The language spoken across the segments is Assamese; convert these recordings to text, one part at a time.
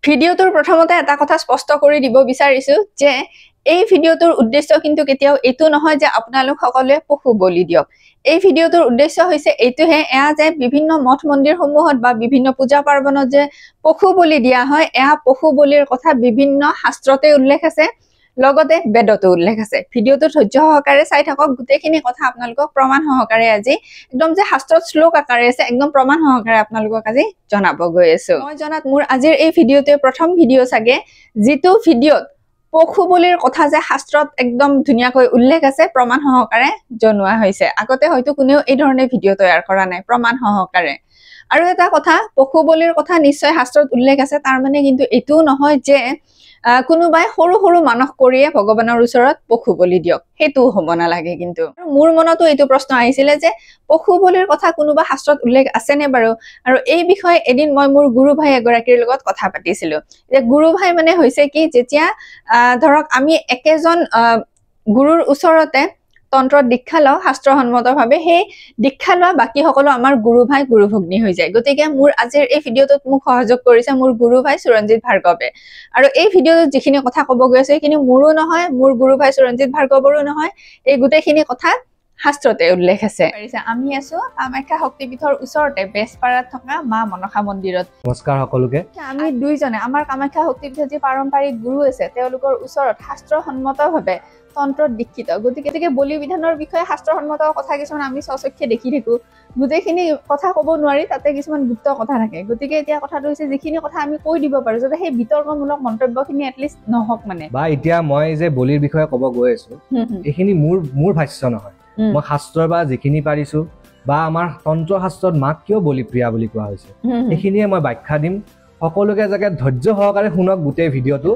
ভিডিওটোৰ প্ৰথমতে এটা কথা স্পষ্ট কৰি দিব বিচাৰিছো যে এই ভিডিওটোৰ উদ্দেশ্য কিন্তু কেতিয়াও এটো নহয় যে আপোনালোক সকলোৱে পশু বলি দিয়ক। এই ভিডিওটোৰ উদ্দেশ্য হৈছে এইটোহে এয়া যে বিভিন্ন মঠ মন্দিৰ সমূহত বা বিভিন্ন পূজা পাৰ্বণত যে পশু বলি দিয়া হয়, এয়া পশু বলিৰ কথা বিভিন্ন শাস্ত্ৰতে উল্লেখ আছে, লগতে বেদতো উল্লেখ আছে। ভিডিওটো ধৈৰ্য সহকাৰে চাই থাকক, গোটেইখিনি কথা আপোনালোকক প্ৰমাণ সহকাৰে আজি একদম যে শাস্ত্ৰত শ্লোক আকাৰে আছে একদম প্ৰমাণ সহকাৰে আপোনালোকক আজি জনাব গৈ আছো। মই জনাত মোৰ আজিৰ এই ভিডিওটোৱে প্ৰথম ভিডিও চাগে যিটো ভিডিওত পশু বলিৰ কথা যে শাস্ত্ৰত একদম ধুনীয়াকৈ উল্লেখ আছে প্ৰমাণ সহকাৰে জনোৱা হৈছে। আগতে হয়তো কোনেও এই ধৰণে ভিডিও তৈয়াৰ কৰা নাই প্ৰমাণ সহকাৰে। আৰু এটা কথা, পশু বলিৰ কথা নিশ্চয় শাস্ত্ৰত উল্লেখ আছে, তাৰ মানে কিন্তু এইটো নহয় যে কোনোবাই সৰু সৰু মানস কৰিয়ে ভগৱানৰ ওচৰত পশু বলি দিয়ক, সেইটো হ'ব নালাগে। কিন্তু মোৰ মনতো এইটো প্ৰশ্ন আহিছিলে যে পশু বলিৰ কথা কোনোবা শাস্ত্ৰত উল্লেখ আছেনে বাৰু। আৰু এই বিষয়ে এদিন মই মোৰ গুৰু ভাই এগৰাকীৰ লগত কথা পাতিছিলো। যে গুৰু ভাই মানে হৈছে কি, যেতিয়া ধৰক আমি একেজন গুৰুৰ ওচৰতে তন্ত্ৰত দীক্ষা লওঁ শাস্ত্ৰসন্মতভাৱে, সেই দীক্ষা লোৱা বাকী সকলো আমাৰ গুৰু ভাই গুৰু ভগ্নী হৈ যায়। গতিকে মোৰ আজিৰ এই ভিডিওটোত মোক সহযোগ কৰিছে মোৰ গুৰু ভাই সুৰঞ্জিত ভাৰ্গৱে। আৰু এই ভিডিওটোত যিখিনি কথা ক'ব গৈ আছে সেইখিনি মোৰো নহয়, মোৰ গুৰু ভাই সুৰঞ্জিত ভাৰ্গৱৰো নহয়, এই গোটেইখিনি কথা শাস্ত্ৰতে উল্লেখ আছে। আমি আছো কামাখ্যা শক্তিপীঠৰ ওচৰতে বেজপাৰাত থকা মা মনসা মন্দিৰত। নমস্কাৰ সকলোকে। আমি দুইজনে আমাৰ কামাখ্যা শক্তিপীঠৰ যি পাৰম্পৰিক গুৰু আছে তেওঁলোকৰ ওচৰত শাস্ত্ৰসন্মতভাৱে তন্ত্ৰত দীক্ষিত। গতিকে বলি বিধানৰ বিষয়ে শাস্ত্ৰসন্মত কথা কিছুমান আমি স্বচক্ষে দেখি থাকো, গোটেইখিনি কথা ক'ব নোৱাৰি, তাতে কিছুমান গুপ্ত কথা থাকে। গতিকে এতিয়া কথাটো হৈছে যিখিনি কথা আমি কৈ দিব পাৰো যাতে সেই বিতৰ্কমূলক মন্তব্যখিনি এটলিষ্ট নহওক মানে। বা এতিয়া মই যে বলিৰ বিষয়ে ক'ব গৈ আছো এইখিনি মোৰ ভাষ্য নহয়, মই শাস্ত্ৰৰ বা যিখিনি পাৰিছো বা আমাৰ তন্ত্ৰ শাস্ত্ৰত মাক কিয় বলিপ্ৰিয়া বুলি কোৱা হৈছে সেইখিনিয়ে মই ব্যাখ্যা দিম। সকলোকে যাতে ধৈৰ্য সহকাৰে শুনক গোটেই ভিডিওটো,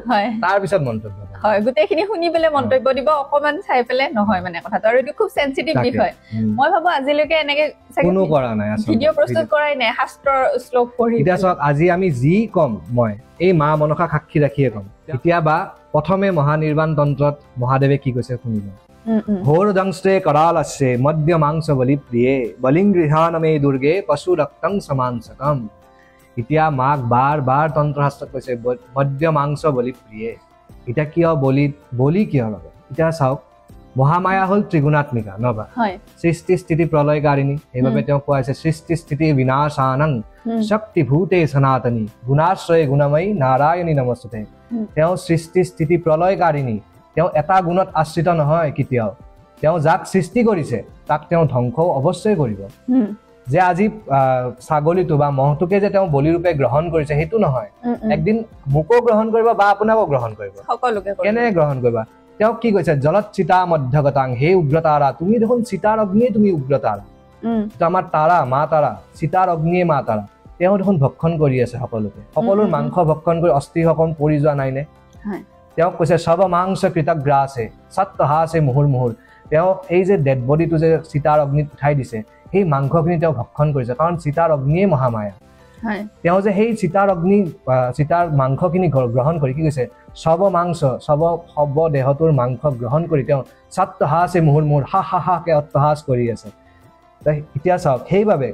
তাৰ পিছত মন্তব্য হয়, গোটেইখিনি শুনি পেলাই মন্তব্য দিব, অকমান চাই পেলাই নহয় মানে কথাটো। আৰু এইটো খুব সেনচিটিভ বিষয়। মই ভাবো আজিলৈকে এনেকে কোনো কৰা নাই, ভিডিও প্ৰস্তুত কৰাই নাই শাস্ত্ৰৰ শ্লোক পঢ়ি। এতিয়া চাওক, আজি আমি যি কম মই এই মা মনসা সাক্ষী ৰাখিয়ে কম। কেতিয়াবা প্ৰথমে মহানিৰ্বাণ তন্ত্ৰত মহাদেৱে কি কৈছে শুনিব। ঘোৰ দংষ্টে কৰাল আছে মধ্য মাংস বলি প্ৰিয়ে বলিং গৃহানমে দুৰ্গে পশু ৰক্তং সমাংসকম। এতিয়া মাক বাৰ বাৰ তন্ত্ৰশাস্ত্ৰত কৈছে মধ্য মাংস বলি প্ৰিয়ে। এতিয়া কিয় বলি কিয় লাগে? এতিয়া চাওক, মহামায়া হল ত্ৰিগুণাত্মিকা নবা, সৃষ্টি স্থিতি প্ৰলয়কাৰিণী। সেইবাবে তেওঁ কোৱা হৈছে সৃষ্টি স্থিতি বিনাশানং শক্তিভূতে সনাতনী গুণাশ্ৰয়ে গুণময়ী নাৰায়ণী নমস্তুতে। তেওঁ সৃষ্টি স্থিতি প্ৰলয়কাৰিণী, তেওঁ এটা গুণত আশ্ৰিত নহয় কেতিয়াও। তেওঁ যাক সৃষ্টি কৰিছে তাক তেওঁ ধ্বংসও অৱশ্যই কৰিব। যে আজি ছাগলীটো বা মহটোকে যে তেওঁ বলিৰূপে গ্ৰহণ কৰিছে সেইটো নহয়, একদিন মোকো গ্ৰহণ কৰিব বা আপোনাকো গ্ৰহণ কৰিব। কেনে গ্ৰহণ কৰিবা? তেওঁ কি কৈছে, জলত চিতা মধ্যগতাং হে উগ্ৰতাৰা। তুমি দেখোন চিতাৰ অগ্নিয়ে তুমি উগ্ৰতাৰা। আমাৰ তাৰা মা তাৰা, চিতাৰ অগ্নিয়ে মা তাৰা। তেওঁ দেখোন ভক্ষণ কৰি আছে সকলোকে, সকলোৰ মাংস ভক্ষণ কৰি অস্থি সকম পৰি যোৱা নাইনে? তেওঁ কৈছে সব মাংস কৃতগ্ৰাসে সত্যহাসে মুহুৰ মুহুৰ। তেওঁ এই যে ডেড বডিটো যে চিতাৰ অগ্নিত উঠাই দিছে সেই মাংসখিনি তেওঁ ভক্ষণ কৰিছে, কাৰণ চিতাৰ অগ্নিয়ে মহামায়া। তেওঁ যে সেই চিতাৰ অগ্নি চিতাৰ মাংসখিনি গ্ৰহণ কৰি কি কৈছে, সব মাংস সব দেহটোৰ মাংস গ্ৰহণ কৰি তেওঁ সত্যহাসে মুহুৰ মুহুৰ হা হা হাকে অট্টহাস কৰি আছে। এতিয়া চাওক, সেইবাবে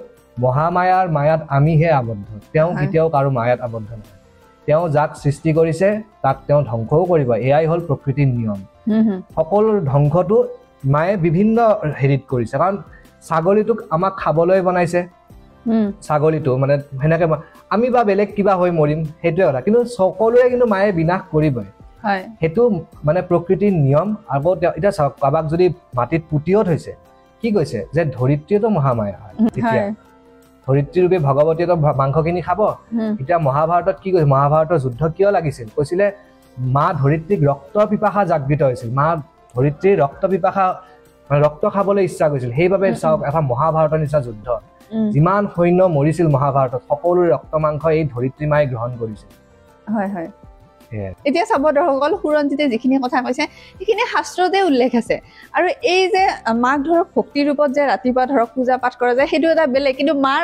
মহামায়াৰ মায়াত আমিহে আবদ্ধ, তেওঁ কেতিয়াও কাৰো মায়াত আবদ্ধ নহয়। তেওঁ যাক সৃষ্টি কৰিছে তাক তেওঁ ধ্বংসও কৰিব, এয়াই হল প্ৰকৃতিৰ নিয়ম। সকলো ধ্বংসটো মায়ে বিভিন্ন হেৰিত কৰিছে, কাৰণ ছাগলীটোক আমাক খাবলৈ বনাইছে। ছাগলীটো মানে সেনেকে আমি বা বেলেগ কিবা হৈ মৰিম সেইটোৱে কথা, কিন্তু সকলোৱে কিন্তু মায়ে বিনাশ কৰিবই, সেইটো মানে প্ৰকৃতিৰ নিয়ম। আকৌ এতিয়া চাওক, কাৰোবাক যদি মাটিত পুতিও থৈছে কি কৈছে যে ধৰিত্ৰীয়েতো মহামায়া হয়, তেতিয়া ধৰিত্ৰী ৰূপে ভগৱতীয়েতো মাংসখিনি খাব। এতিয়া মহাভাৰতত কি কৈছে, মহাভাৰতৰ যুদ্ধ কিয় লাগিছিল? কৈছিলে মা ধৰিত্ৰীক ৰক্তৰ পিপাসা জাগৃত হৈছিল, মা ধৰিত্ৰীৰ ৰক্ত পিপাসা ৰক্ত খাবলৈ ইচ্ছা কৰিছিল। সেইবাবে চাওক, এটা মহাভাৰতৰ নিচিনা যুদ্ধ, যিমান সৈন্য মৰিছিল মহাভাৰতত সকলো ৰক্ত মাংস এই ধৰিত্ৰী মায়ে গ্ৰহণ কৰিছিল। এতিয়া চাব দৰ্শকসকল, সুৰঞ্জিতে যিখিনি কথা কৈছে সেইখিনি শাস্ত্ৰতে উল্লেখ আছে। আৰু এই যে মাক ধৰক ভক্তি ৰূপত যে ৰাতিপুৱা ধৰক পূজা পাঠ কৰা যায় সেইটো এটা বেলেগ, কিন্তু মাৰ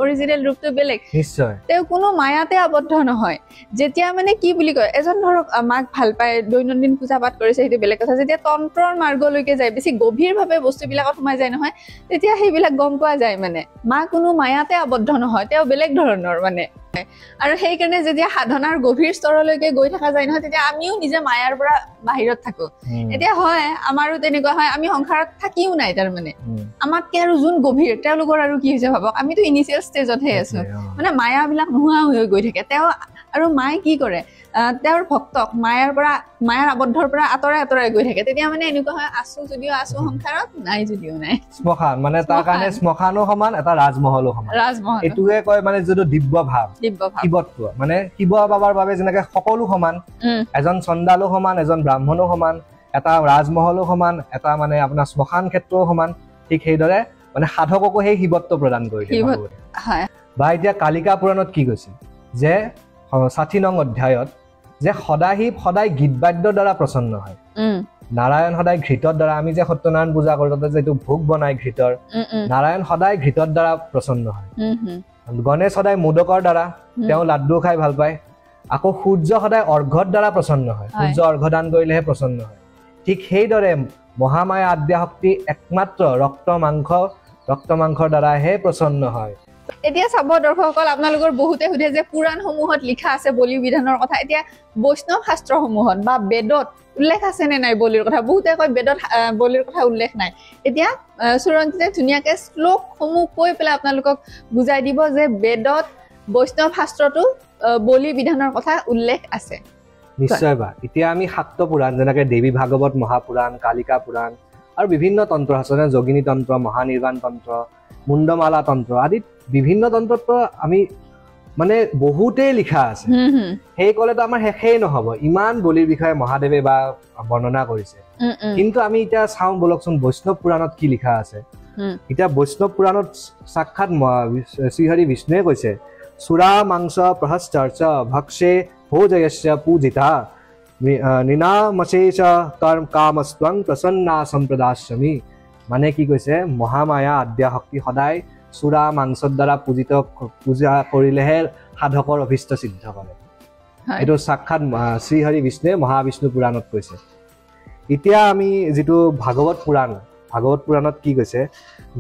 অৰিজিনেল ৰূপটো বেলেগ। নিশ্চয় তেওঁ কোনো মায়াতে আবদ্ধ নহয়। যেতিয়া মানে কি বুলি কয়, এজন ধৰক মাক ভাল পায় দৈনন্দিন পূজা পাঠ কৰিছে সেইটো বেলেগ কথা, যেতিয়া তন্ত্ৰৰ মাৰ্গলৈকে যায়, বেছি গভীৰভাৱে বস্তুবিলাকত সোমাই যায় নহয়, তেতিয়া সেইবিলাক গম পোৱা যায় মানে মা কোনো মায়াতে আবদ্ধ নহয়, তেওঁ বেলেগ ধৰণৰ মানে। আৰু সেই কাৰণে যেতিয়া সাধনাৰ গভীৰ স্তৰলৈকে গৈ থকা যায় নহয় তেতিয়া আমিও নিজে মায়াৰ পৰা বাহিৰত থাকো এতিয়া হয় আমাৰো তেনেকুৱা হয় আমি সংসাৰত থাকিও নাই তাৰ মানে আমাতকে আৰু যোন গভীৰ তেওঁলোকৰ আৰু কি হৈছে ভাবক আমিতো ইনিচিয়েল ষ্টেজতহে আছো মানে মায়াবিলাক নোহোৱা হৈ গৈ থাকে তেওঁ আৰু মায়ে কি কৰে তেওঁৰ ভক্তক মায়াৰ আবদ্ধৰ পৰা আঁতৰাই গৈ থাকে তেতিয়া মানে এনেকুৱা হয় আছো যদিও আছো সংসাৰত নাই যদিও নাই শ্মশান মানে তাৰ কাৰণে শ্মশানো সমান এটা ৰাজমহলো সমান এটোৱে কয় মানে যদি দিব্য ভাৱ শিৱত্ব মানে শিৱ বাবাৰ বাবে যেনেকে সকলো সমান এজন চণ্ডালো সমান এজন ব্ৰাহ্মণো সমান এটা ৰাজমহলো সমান এটা মানে আপোনাৰ শ্মশান ক্ষেত্ৰও সমান ঠিক সেইদৰে মানে সাধককো সেই শিৱত্ব প্ৰদান কৰি দিয়ে বা এতিয়া কালিকা পুৰাণত কি কৈছে যে ৬০ নং অধ্যায়ত যে সদাশিৱ সদায় গীত বাদ্যৰ দ্বাৰা প্ৰসন্ন হয় নাৰায়ণ সদায় ঘৃতৰ দ্বাৰা আমি যে সত্যনাৰায়ণ পূজা কৰোঁ তাতে যেটো ভোগ বনাই ঘৃতৰ নাৰায়ণ সদায় ঘৃতৰ দ্বাৰা প্ৰসন্ন হয় গণেশ সদায় মোদকৰ দ্বাৰা তেওঁ লাড্ডু খাই ভাল পায় আকৌ সূৰ্য সদায় অৰ্ঘৰ দ্বাৰা প্ৰসন্ন হয় সূৰ্য অৰ্ঘ দান কৰিলেহে প্ৰসন্ন হয় ঠিক সেইদৰে মহামায়া আদ্যা শক্তি একমাত্ৰ ৰক্ত মাংসৰ দ্বাৰাহে প্ৰসন্ন হয় এতিয়া চাব দৰ্শকসকল আপোনালোকৰ বহুতে সুধে যে পুৰাণসমূহত লিখা আছে বলি বিধানৰ কথা এতিয়া বৈষ্ণৱ শাস্ত্ৰসমূহত বা বেদত উল্লেখ আছে নে নাই বলিৰ কথা বহুতে কয় বেদত বলিৰ কথা উল্লেখ নাই এতিয়া সুৰঞ্জিতে ধুনীয়াকে শ্লোকসমূহ কৈ পেলাই আপোনালোকক বুজাই দিব যে বেদত বৈষ্ণৱ শাস্ত্ৰটো বলি বিধানৰ কথা উল্লেখ আছে নিশ্চয় বা এতিয়া আমি শাক্ত পুৰাণ যেনেকৈ দেৱী ভাগৱত মহাপুৰাণ কালিকা পুৰাণ আৰু বিভিন্ন তন্ত্ৰ আছে যোগিনী তন্ত্ৰ মহানিৰ্বাণ তন্ত্ৰ মুণ্ডমালা তন্ত্ৰ আদি বিভিন্ন তন্ত্ৰত আমি মানে বহুতেই লিখা আছে সেই কলেতো আমাৰ শেষেই নহব ইমান বলিৰ বিষয়ে মহাদেৱে বা বৰ্ণনা কৰিছে কিন্তু আমি এতিয়া চাওঁ বলকচোন বৈষ্ণৱ পুৰাণত কি লিখা আছে এতিয়া বৈষ্ণৱ পুৰাণত সাক্ষাৎ শ্ৰীহৰি বিষ্ণুৱে কৈছে সুৰা মাংস প্ৰহশ্চৰ্চ ভক্ষে ভোজয়স্য পূজিতা নিনামশেষ কৰ্ম কামস্ত্বং প্ৰসন্না সম্প্ৰদাস্যমি মানে কি কৈছে মহামায়া আদ্যা শক্তি সদায় চূড়া মাংসৰ দ্বাৰা পূজা কৰিলেহে সাধকৰ অভিষ্ট সিদ্ধ কৰে এইটো সাক্ষাৎ শ্ৰীহৰি বিষ্ণুৱে মহাবিষ্ণু পুৰাণত কৈছে এতিয়া আমি যেটো ভাগৱত পুৰাণত কি কৈছে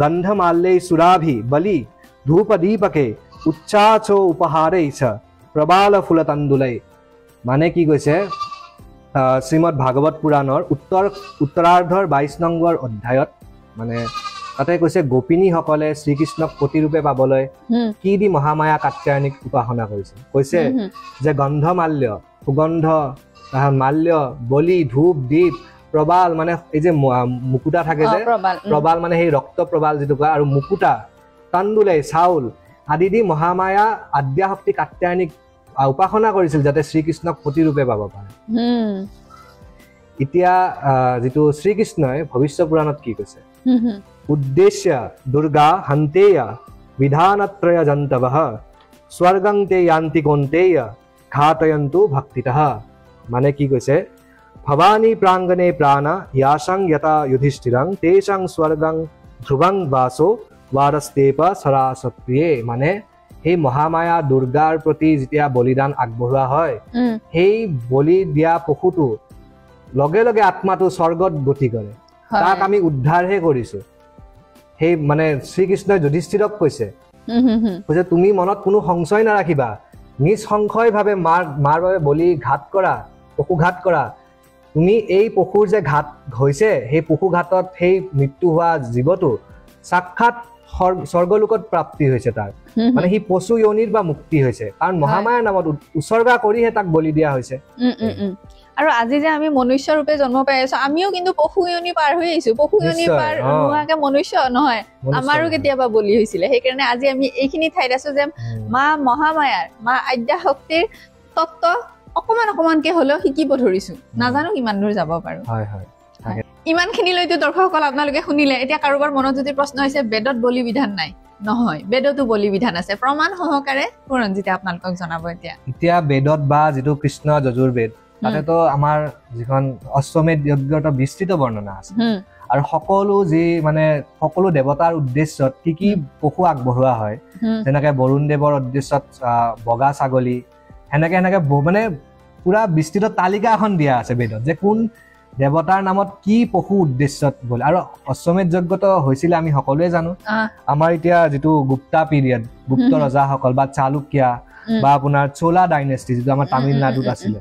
গন্ধমাল্যৈ সুৰাভি বলি ধূপ দীপকে উচ্চাচ উপহাৰৈচ প্ৰবাল ফুলতণ্ডুলৈ মানে কি কৈছে শ্ৰীমদ ভাগৱত পুৰাণৰ উত্তৰাৰ্ধৰ ২২ নম্বৰ অধ্যায়ত মানে তাতে কৈছে গোপিনীসকলে শ্ৰীকৃষ্ণক প্ৰতিৰূপে পাবলৈ কি দি মহামায়া কাত্যায়নীক উপাসনা কৰিছে কৈছে যে গন্ধমাল্য সুগন্ধ মাল্য বলি ধূপ দীপ প্ৰবাল মানে এই যে মুকুটা থাকে যে প্ৰবাল মানে সেই ৰক্ত প্ৰবাল যেটো কয় আৰু মুকুটা তাণ্ডুলাই চাউল আদি দি মহামায়া আদ্যা শক্তি কাত্যায়নীক উপাসনা কৰিছিল যাতে শ্ৰীকৃষ্ণক প্ৰতিৰূপে পাব পাৰে এতিয়া যেটো শ্ৰীকৃষ্ণই ভৱিষ্য পুৰাণত কি কৈছে উদ্দেশ্য দুৰ্গা হন্তেয় বিধানত্ৰয় জন্তবঃ স্বৰ্গং তে য়ান্তি কৌন্তেয় ঘাতয়ন্তু ভক্তিতঃ মানে কি কৈছে ভৱানী প্ৰাংগণে প্ৰাণ ইয়াসং যতা যুধিষ্ঠিৰং তেষাং স্বৰ্গং ধ্ৰুৱং বাসো ৱাৰস্তেপ সৰাসপ্ৰিয়ে মানে সেই মহামায়া দুৰ্গাৰ প্ৰতি যেতিয়া বলিদান আগবঢ়োৱা হয় সেই বলি দিয়া পশুটো লগে লগে আত্মাটো স্বৰ্গত গতি কৰে তাক আমি উদ্ধাৰহে কৰিছো সেই মানে শ্ৰীকৃষ্ণই যুধিষ্ঠিৰক কৈছে তুমি মনত কোনো সংশয় নাৰাখিবা নিঃসংশয়ভাৱে মাৰ বাবে বলি পশু ঘাত কৰা তুমি এই পশুৰ যে ঘাত হৈছে সেই পশু ঘাতত সেই মৃত্যু হোৱা জীৱটো সাক্ষাৎ স্বৰ্গলোকত প্ৰাপ্তি হৈছে তাৰ মানে সি পশু যোনিৰ বা মুক্তি হৈছে কাৰণ মহামায়াৰ নামত উৎসৰ্গা কৰিহে তাক বলি দিয়া হৈছে আৰু আজি যে আমি মনুষ্য ৰূপে জন্ম পাই আছো আমিও কিন্তু পশু যোনি পাৰ হৈ আহিছো পশু যোনি পাৰ নোহোৱাকে মনুষ্য নহয় আমাৰো কেতিয়াবা বলি হৈছিলে সেইকাৰণে আজি আমি এইখিনি ঠাইত আছো যে মা মহামায়াৰ মা আদ্যা শক্তিৰ তত্ত্ব অকমানকে হলেও শিকিব ধৰিছো নাজানো কিমান দূৰ যাব পাৰো ইমানখিনিলৈতো দৰ্শকসকল আপোনালোকে শুনিলে এতিয়া কাৰোবাৰ মনত যদি প্ৰশ্ন হৈছে বেদত বলি বিধান নাই নহয় বেদতো বলি বিধান আছে প্ৰমাণ সহকাৰে পুৰঞ্জিতে আপোনালোকক জনাব এতিয়া বেদত বা যেটো কৃষ্ণ যজুৰ্বেদ তাতেতো আমাৰ যিখন অশ্বমেধ যজ্ঞৰ বিস্তৃত বৰ্ণনা আছে আৰু সকলো দেৱতাৰ উদ্দেশ্যত কি পশু আগবঢ়োৱা হয় যেনেকৈ বৰুণ দেৱৰ উদ্দেশ্যত বগা ছাগলী সেনেকে মানে পুৰা বিস্তৃত তালিকা এখন দিয়া আছে বেদত যে কোন দেৱতাৰ নামত কি পশু উদ্দেশ্যত বলে আৰু অশ্বমেধ যজ্ঞটো হৈছিলে আমি সকলোৱে জানো আমাৰ এতিয়া যেটো গুপ্তা পিৰিয়ড গুপ্ত ৰজাসকল বা চালুক্যা বা আপোনাৰ চোলা ডাইনেষ্টি যিটো আমাৰ তামিলনাডুত আছিলে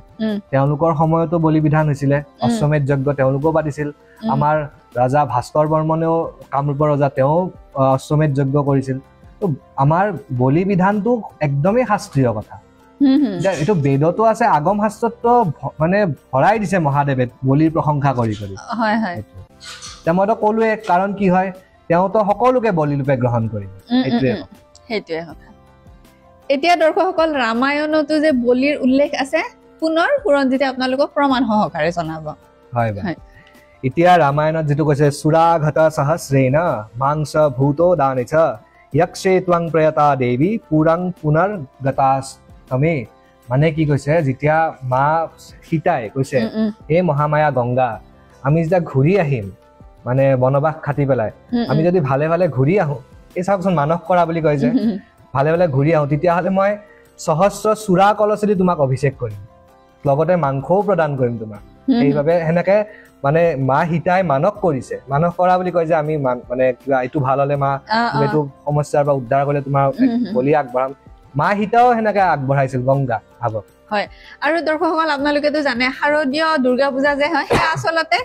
তেওঁলোকৰ সময়তো বলি বিধান হৈছিল অশ্বমেধ যজ্ঞ তেওঁলোকও পাতিছিল আমাৰ ৰাজা ভাস্কৰ বৰ্মনেও কামৰূপৰ ৰজা তেওঁ অশ্বমেধ যজ্ঞ কৰিছিল তো আমাৰ বলি বিধানটো একদমই শাস্ত্ৰীয় কথা এইটো বেদতো আছে আগম শাস্ত্ৰতো মানে ভৰাই দিছে মহাদেৱে বলিৰ প্ৰশংসা কৰি কৰি হয় হয় মইতো ক'লোৱে কাৰণ কি হয় তেওঁতো সকলোকে বলি ৰূপে গ্ৰহণ কৰিম সেইটোৱে কথা এতিয়া দৰ্শকসকল ৰামায়ণতো যে বলিৰ উল্লেখ আছে পুনৰ পুৰঞ্জিতে আপোনালোকক প্ৰমাণ সহকাৰে জনাব হয় এতিয়া ৰামায়ণত যেটো কৈছে সুৰাঘত সহস্ৰেণ মাংস ভূতো দানেচ यक्षे त्वं प्रयता देवी पुरां पुनर्गतास्तमे মানে কি কৈছে যেতিয়া মা সীতাই কৈছে হে মহামায়া গংগা আমি যেতিয়া ঘূৰি আহিম মানে বনবাস খাটি পেলাই আমি যদি ভালে ভালে ঘূৰি আহো এই চাওকচোন মানস কৰা বুলি কয় যে ভালে ভালে ঘূৰি আহো তেতিয়া হলে মই সহস্ৰ সুৰা কলচেদি তোমাক অভিষেক কৰিম লগতে মাংসও প্ৰদান কৰিম তোমাক এইভাবে হেনেকে মানে মা হিতাই মানক কৰিছে মানক কৰা বুলি কয় যে আমি মানে কিবা এইটো ভাল হলে মা এইটো সমস্যাৰ বা উদ্ধাৰ কৰিলে তোমাৰ বলি আগবঢ়াম মা হিতাও হেনেকে আগবঢ়াইছিল গংগা ভাবক হয় আৰু দৰ্শকসকল আপোনালোকেতো জানে শাৰদীয় দুৰ্গা পূজা যে হয় সেয়া আচলতে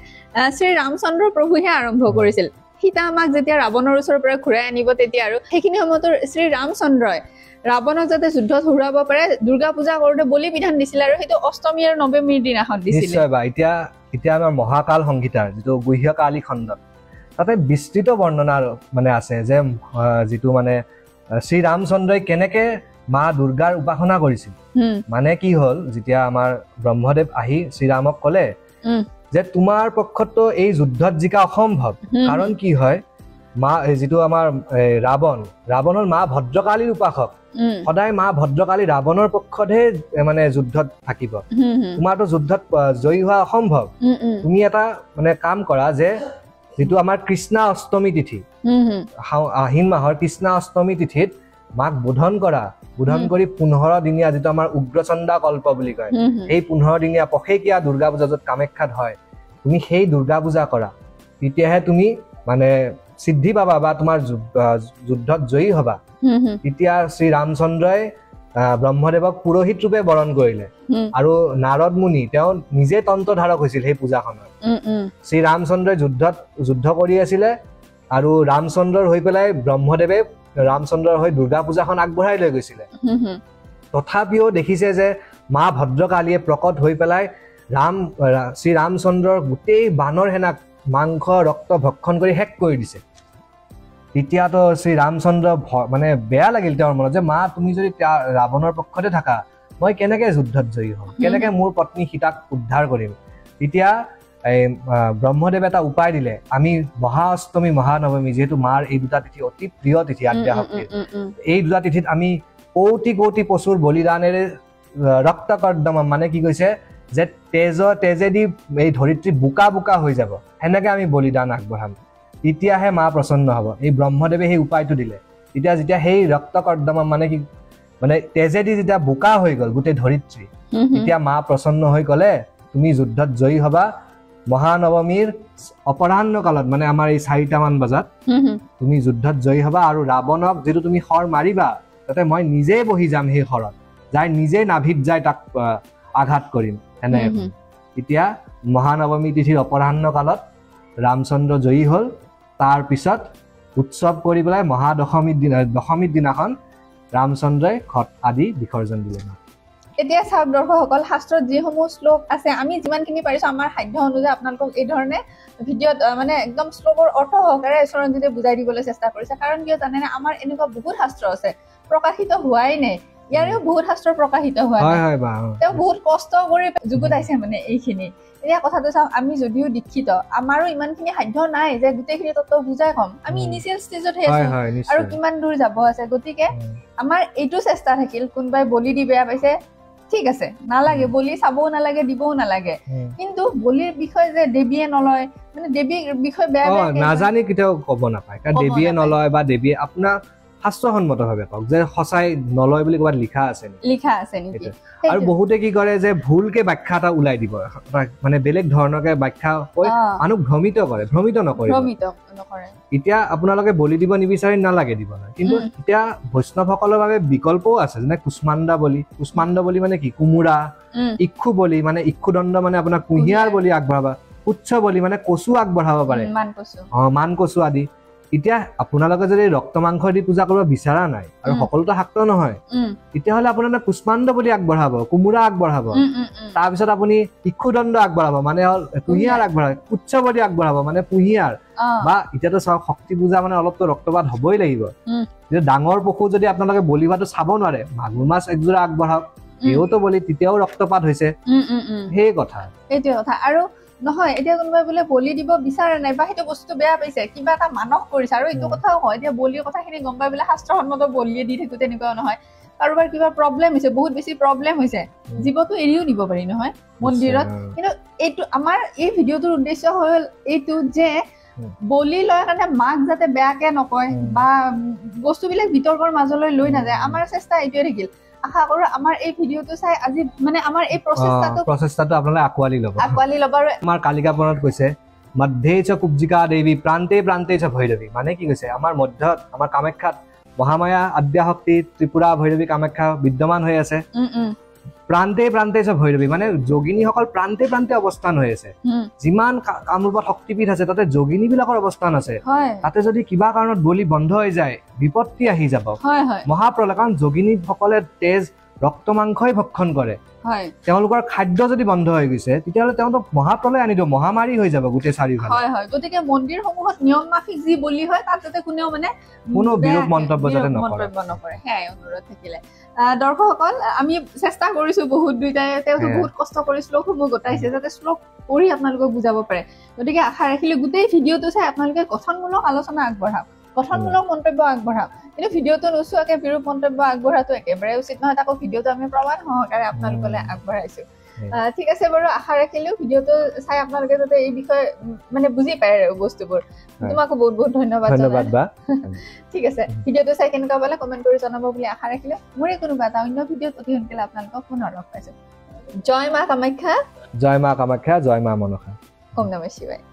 শ্ৰী ৰামচন্দ্ৰ প্ৰভুহে আৰম্ভ কৰিছিল সীতা মাক যেতিয়া ৰাৱণৰ ওচৰৰ পৰা ঘূৰাই আনিব তেতিয়া আৰু সেইখিনি সময়ত শ্ৰী ৰামচন্দ্ৰই ৰাৱণক যাতে যুদ্ধত হৰুৱাব পাৰে দুৰ্গা পূজা কৰোতে বলি বিধান দিছিল আৰু সেইটো অষ্টমী আৰু নৱমীৰ দিনাখন দিছিল নিশ্চয় বা এতিয়া আমাৰ মহাকাল সংগীতাৰ যিটো গুহ্যকালী খণ্ডত তাতে বিস্তৃত বৰ্ণনা মানে আছে যে যিটো মানে শ্ৰী ৰামচন্দ্ৰই কেনেকে মা দুৰ্গাৰ উপাসনা কৰিছিল মানে কি হল যেতিয়া আমাৰ ব্ৰহ্মদেৱ আহি শ্ৰীৰামক কলে যে তোমাৰ পক্ষতো এই যুদ্ধত জিকা অসম্ভৱ কাৰণ কি হয় মা যিটো আমাৰ ৰাৱণৰ মা ভদ্ৰকালীৰ উপাসক সদায় মা ভদ্ৰকালী ৰাৱণৰ পক্ষতহে মানে যুদ্ধত থাকিব তোমাৰতো যুদ্ধত জয়ী হোৱা অসম্ভৱ তুমি এটা মানে কাম কৰা যে যিটো আমাৰ কৃষ্ণা অষ্টমী তিথি আহিন মাহৰ কৃষ্ণা অষ্টমী তিথিত মাক বোধন কৰি 15 দিনীয়া যিটো আমাৰ উগ্ৰচণ্ডা কল্প বুলি কয় এই 15 দিনীয়া পষেকীয়া দুৰ্গা পূজা য'ত কামাখ্যাত হয় তুমি সেই দুৰ্গা পূজা কৰা তেতিয়াহে তুমি মানে সিদ্ধি পাবা বা তোমাৰ যুদ্ধত জয়ী হবা তেতিয়া শ্ৰী ৰামচন্দ্ৰই ব্ৰহ্মদেৱক পুৰোহিত ৰূপে বৰণ কৰিলে আৰু নাৰদ মুনি তেওঁ নিজে তন্ত্ৰধাৰক হৈছিল সেই পূজাখনৰ শ্ৰী ৰামচন্দ্ৰই যুদ্ধ কৰি আছিলে আৰু ৰামচন্দ্ৰৰ হৈ পেলাই ব্ৰহ্মদেৱে ৰামচন্দ্ৰৰ হৈ দুৰ্গা পূজাখন আগবঢ়াই লৈ গৈছিলে তথাপিও দেখিছে যে মা ভদ্ৰকালীয়ে প্ৰকট হৈ পেলাই শ্ৰী ৰামচন্দ্ৰৰ গোটেই বানৰ সেনাক মাংস ৰক্ত ভক্ষণ কৰি শেষ কৰি দিছে তেতিয়াতো শ্ৰী ৰামচন্দ্ৰ মানে বেয়া লাগিল তেওঁৰ মনত যে মা তুমি যদি ৰাৱণৰ পক্ষতে থাকা মই কেনেকে যুদ্ধত জয়ী হ'ম কেনেকে মোৰ পত্নী সীতাক উদ্ধাৰ কৰিম তেতিয়া ব্ৰহ্মদেৱে এটা উপায় দিলে আমি মহা অষ্টমী মহানৱমী যেহেতু মাৰ এই দুটা তিথি অতি প্ৰিয় তিথি আদ্যা শক্তিৰ এই দুটা তিথিত আমি কোটি কোটি পশুৰ বলিদানেৰে ৰক্তকৰ্দম মানে কি কৈছে যে তেজেদি এই ধৰিত্ৰী বোকা বোকা হৈ যাব হেনেকে আমি বলিদান আগবঢ়াম তেতিয়াহে মা প্ৰসন্ন হ'ব এই ব্ৰহ্মদেৱে সেই উপায়টো দিলে যেতিয়া সেই ৰক্তকৰ্দম মানে কি মানে তেজেদি যেতিয়া বোকা হৈ গ'ল গোটেই ধৰিত্ৰী তেতিয়া মা প্ৰসন্ন হৈ গ'লে তুমি যুদ্ধত জয়ী হবা মহানৱমীৰ অপৰাহ্ন কালত মানে আমাৰ এই 4টা মান বজাত তুমি যুদ্ধত জয়ী হবা আৰু ৰাৱণক যেটো তুমি খৰ মাৰিবা তাতে মই নিজে বহি যাম সেই খৰত যাই নিজে নাভিত যাই তাক আঘাত কৰিম এনে এতিয়া মহানৱমী তিথিৰ অপৰাহ্ন কালত ৰামচন্দ্ৰ জয়ী হল তাৰ পিছত উৎসৱ কৰি পেলাই দশমীৰ দিনাখন ৰামচন্দ্ৰই ঘট আদি বিসৰ্জন দিলে এতিয়া চাওক দৰ্শকসকল শাস্ত্ৰত যিসমূহ শ্লোক আছে আমি যিমানখিনি পাৰিছো আমাৰ সাধ্য অনুযায়ী আপোনালোকক এই ধৰণে ভিডিঅ'ত মানে একদম শ্লোকৰ অৰ্থ সহকাৰে চৰণজিতে বুজাই দিবলৈ চেষ্টা কৰিছে কাৰণ কিয় জানেনে আমাৰ এনেকুৱা বহুত শাস্ত্ৰ আছে প্ৰকাশিত হোৱাই নাই ইয়াৰেও বহুত শাস্ত্ৰ প্ৰকাশিত হোৱা নাই তেওঁ বহুত কষ্ট কৰি যুগুতাইছে মানে এইখিনি এতিয়া কথাটো চাওক আমি যদিও দীক্ষিত আমাৰো ইমানখিনি সাধ্য নাই যে গোটেইখিনি তত্ত্ব বুজাই কম আমি ইনিচিয়েল ষ্টেজতহে আছো আৰু কিমান দূৰ যাব আছে গতিকে আমাৰ এইটো চেষ্টা থাকিল কোনোবাই বলি দি বেয়া পাইছে ঠিক আছে নালাগে বলি চাবও নালাগে দিবও নালাগে কিন্তু বলিৰ বিষয়ে যে দেৱীয়ে নলয় মানে দেৱীৰ বিষয়ে বেয়া নাজানি কেতিয়াও ক'ব নাপায় কাৰণ দেৱীয়ে নলয় বা দেৱীয়ে আপোনাক শাস্ত্ৰসন্মতভাৱে কওক যে সঁচাই নলয় বুলি ক'ৰবাত লিখা আছে নেকি আৰু বহুতে কি কৰে যে ভুলকে ব্যাখ্যা এটা ওলাই দিব মানে বেলেগ ধৰণৰকে ব্যাখ্যা কৈ মানুহ ভ্ৰমিত নকৰে এতিয়া আপোনালোকে বলি দিব নিবিচাৰি নালাগে দিব না কিন্তু এতিয়া বৈষ্ণৱসকলৰ বাবে বিকল্পও আছে যেনে কুষ্মাণ্ড বলি মানে কি কুমুৰা ইক্ষু বলি মানে ইক্ষুদণ্ড মানে আপোনাৰ কুঁহিয়াৰ বলি আগবঢ়াবা উচ্চ বলি মানে কচু আগবঢ়াব পাৰে মান কচু আদি এতিয়া আপোনালোকে যদি ৰক্ত মাংস দি পূজা কৰিব বিচৰা নাই আৰু সকলোতো শাক্ত নহয় তেতিয়াহ'লে আপোনালোকে কুষ্মাণ্ড বলি আগবঢ়াব কুমুৰা আগবঢ়াব তাৰপিছত আপুনি ইক্ষুদণ্ড আগবঢ়াব মানে হ'ল কুঁহিয়াৰ আগবঢ়াব উচ্চ বলি আগবঢ়াব মানে কুঁহিয়াৰ বা এতিয়াতো চাওক শক্তি পূজা মানে অলপতো ৰক্তপাত হ'বই লাগিব কিন্তু ডাঙৰ পশু যদি আপোনালোকে বলি হোৱাটো চাব নোৱাৰে মাগুৰ মাছ একযোৰা আগবঢ়াওক এওঁতো বলি তেতিয়াও ৰক্তপাত হৈছে সেই কথা এইটোৱে কথা আৰু নহয় এতিয়া কোনোবাই বোলে বলি দিব বিচাৰে নাই বা সেইটো বস্তু বেয়া পাইছে কিবা এটা মানস কৰিছে আৰু এইটো কথাও হয় এতিয়া বলিৰ কথাখিনি গম পাই বোলে শাস্ত্ৰসন্মত বলিয়ে দি থাকো তেনেকুৱা নহয় কাৰোবাৰ কিবা প্ৰব্লেম হৈছে বহুত বেছি প্ৰব্লেম হৈছে জীৱটো এৰিও দিব পাৰি নহয় মন্দিৰত কিন্তু এইটো আমাৰ এই ভিডিঅ'টোৰ উদ্দেশ্য হ'ল এইটো যে বলি লয় কাৰণে মাক যাতে বেয়াকে নকয় বা বস্তুবিলাক বিতৰ্কৰ মাজলৈ লৈ নাযায় আমাৰ চেষ্টা এইটোৱে থাকিল আশা কৰো আমাৰ এই ভিডিঅ'টো চাই আজি মানে আমাৰ এই প্ৰচেষ্টাটো আপোনালোকে আঁকোৱালি ল'ব আৰু আমাৰ কালিকা পুৰাণত কৈছে মধ্যে চ কুব্জিকা দেৱী প্ৰান্তে প্ৰান্তে চ ভৈৰৱী মানে কি কৈছে আমাৰ মধ্যত আমাৰ কামাখ্যাত মহামায়া আদ্যাশক্তি ত্ৰিপুৰা ভৈৰৱী কামাখ্যা বিদ্যমান হৈ আছে প্ৰান্তে প্ৰান্তে চ ভৈৰৱী মানে যোগিনীসকল প্ৰান্তে প্ৰান্তে অৱস্থান হৈ আছে যিমান কামৰূপত শক্তিপীঠ আছে তাতে যোগিনীবিলাকৰ অৱস্থান আছে তাতে যদি কিবা কাৰণত বলি বন্ধ হৈ যায় বিপত্তি আহি যাব মহাপ্ৰলয় কাৰণ যোগিনীসকলে তেজ ৰক্ত মাংসই ভক্ষণ কৰে তেওঁলোকৰ খাদ্য যদি বন্ধ হৈ গৈছে তেতিয়াহ'লে তেওঁলোক মহাপ্ৰলয় আনি দিব মহামাৰী হৈ যাব গোটেই চাৰিওফালে গতিকে মন্দিৰসমূহত নিয়ম মাফিক যি বলি হয় তাত যাতে কোনেও মানে কোনো বিৰূপ মন্তব্য যাতে নকৰে সেয়াই অনুৰোধ থাকিলে দৰ্শকসকল আমি চেষ্টা কৰিছো বহুত দুইটাই তেওঁলোকে বহুত কষ্ট কৰি শ্লোকসমূহ গোটাইছে যাতে শ্লোক পঢ়ি আপোনালোকক বুজাব পাৰে গতিকে আশা ৰাখিলে গোটেই ভিডিঅ'টো চাই আপোনালোকে গঠনমূলক আলোচনা আগবঢ়াওক গঠনমূলক মন্তব্য আগবঢ়াওক কিন্তু ভিডিঅ'টো নোচোৱাকে বিৰূপ মন্তব্য আগবঢ়াটো একেবাৰে উচিত নহয় তাকো ভিডিঅ'টো আমি প্ৰমাণ সহকাৰে আপোনালোকলৈ আগবঢ়াইছো ঠিক আছে বাৰু আশা ৰাখিলো ভিডিঅ'টো চাই আপোনালোকে যাতে এই বিষয়ে মানে বুজি পায় আৰু বস্তুবোৰ তোমাকো বহুত বহুত ধন্যবাদ ঠিক আছে ভিডিঅ'টো চাই কেনেকুৱা পালে কমেণ্ট কৰি জনাব বুলি আশা ৰাখিলো মোৰে কোনোবা এটা অন্য ভিডিঅ'ত অতি সোনকালে আপোনালোকক পুনৰ লগ পাইছো জয় মা কামাখ্যা জয় মা কামাখ্যা জয় মা মনসা ওম নমঃ শিৱায়